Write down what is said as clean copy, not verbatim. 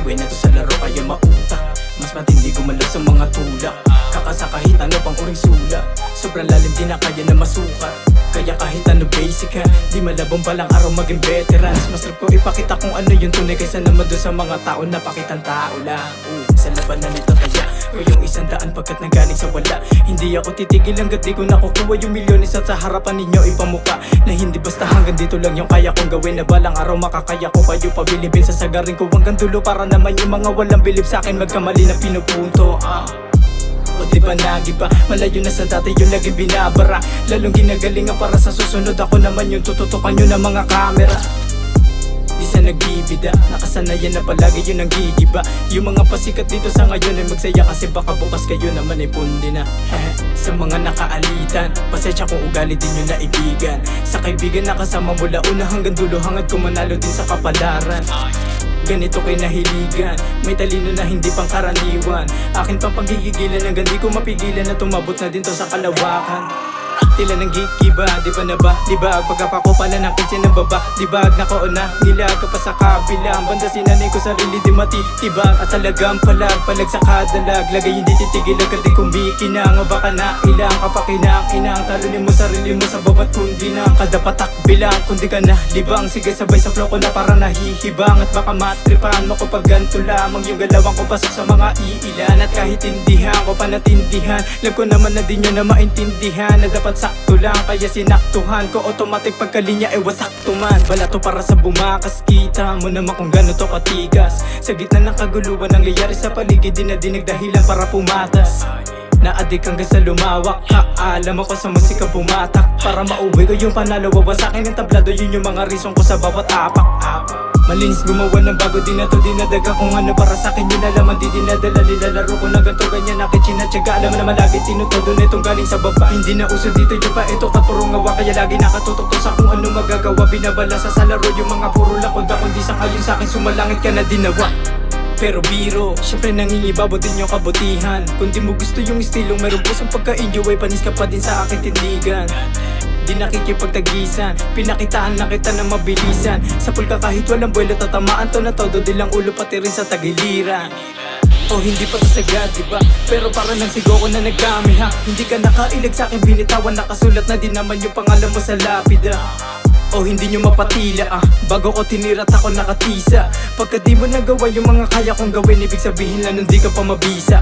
Uwi na to sa laro kaya mautak. Mas matindi gumalaw sa mga tulak. Kakasa kahit ano pang uring sulat. Sobrang lalim di na kaya na masukat. Kaya kahit ano basic ha, di malabong palang araw maging veterans. Mas trip ko ipakita kung ano yung tunay kaysa naman doon sa mga tao na pakitang tao lang. Sa labanan nito kaya ko yung 100 pagkat nagaling sa wala. Hindi ako titigil hanggat di ko nakukuha yung milyones at sa harapan ninyo ipamuka. Na hindi basta hanggang dito lang yung kaya kong gawin. Na balang araw makakaya ko kayo pabilibin. Sasagarin ko hanggang dulo para naman yung mga walang bilib sa akin magkamali na pinupunto. O diba nagiba, malayo na sa dati yung naging binabara. Lalong ginagalingan para sa susunod ako naman yung tututukan nyo ng mga kamera. Di sa nagbibida, nakasanayan na palagi yun ang gigiba. Yung mga pasikat dito sa ngayon ay magsaya kasi baka bukas kayo naman ay pundi na. Sa mga nakaalitan, pasensya kung ugali din yung naibigan. Sa kaibigan nakasama mula una hanggang dulo, hangad ko manalo din sa kapalaran. Ganito kay nahiligan, may talino na hindi pang karaniwan. Akin pang paggigigilan hanggang di ko mapigilan na tumabot na din to sa kalawakan. Tila ng gigiba, di ba na ba? Di ba pagkapako pala ng kitsin ng baba? Di ba nako na nilag ka pa sa kabila? Ang banda sinanay ko sarili di matitibag. At talagang palag sa kadalag. Lagay hindi titigil agad di kumikinang. O baka na ilang kapakinang-inang. Talunin mo sarili mo sa babat kundi na kada patak bilang. Kundi ka na libang, sige sabay sa flow ko na para nahihibang. At baka matripan mo ko pag ganito lamang yung galawang ko pasok sa mga iilan. At kahit tindihan ko panatindihan, alam ko naman na di nyo na maintindihan na dapat sakto lang, kaya sinaktuhan ko automatic pagkalinya ay wasakto man. Wala to para sa bumakas, kita mo naman kung gano'n to katigas. Sa gitna ng kaguluhan ng layari sa paligid, di na dinagdahilan para pumatas. Naadik hanggang sa lumawak, alam ako sa musika bumatak. Para mauwi ko yung panalo, wawasakin ng tablado. Yun yung mga reason ko sa bawat apak-apak. Malinis gumawa ng bago, di na to dinadaga kung ano para sa'kin yun alaman. Di dinadala, nilalaro ko na ganito ganyan nakichinatsaga. Alam naman lagi tinutodo na itong galing sa baba. Hindi na uso dito yung pa ito kapurong ngawa. Kaya lagi nakatutok to sa kung ano magagawa. Binabalasa sa laro yung mga puro lakod. Kundi sa ngayon sa'kin sumalangit ka na dinawa. Pero biro, syempre nangingibabot din yung kabutihan. Kung di mo gusto yung estilong meron pusong pagka-enjoy, panis ka pa din sa akin tindigan. Di nakikipagtagisan, pinakitaan lang kita ng mabilisan. Sa pulka kahit walang buwelo, tatamaan to na todo. Di lang ulo pati rin sa tagiliran. O hindi pa to sagad, diba? Pero para nang sigaw ko na nagkami ha. Hindi ka nakailag sa akin, binitawan. Nakasulat na din naman yung pangalan mo sa lapida. O hindi nyo mapatila bago ko tinirat ako nakatisa. Pagka di mo nagawa yung mga kaya kong gawin, ibig sabihin lang nun di ka pa mabisa.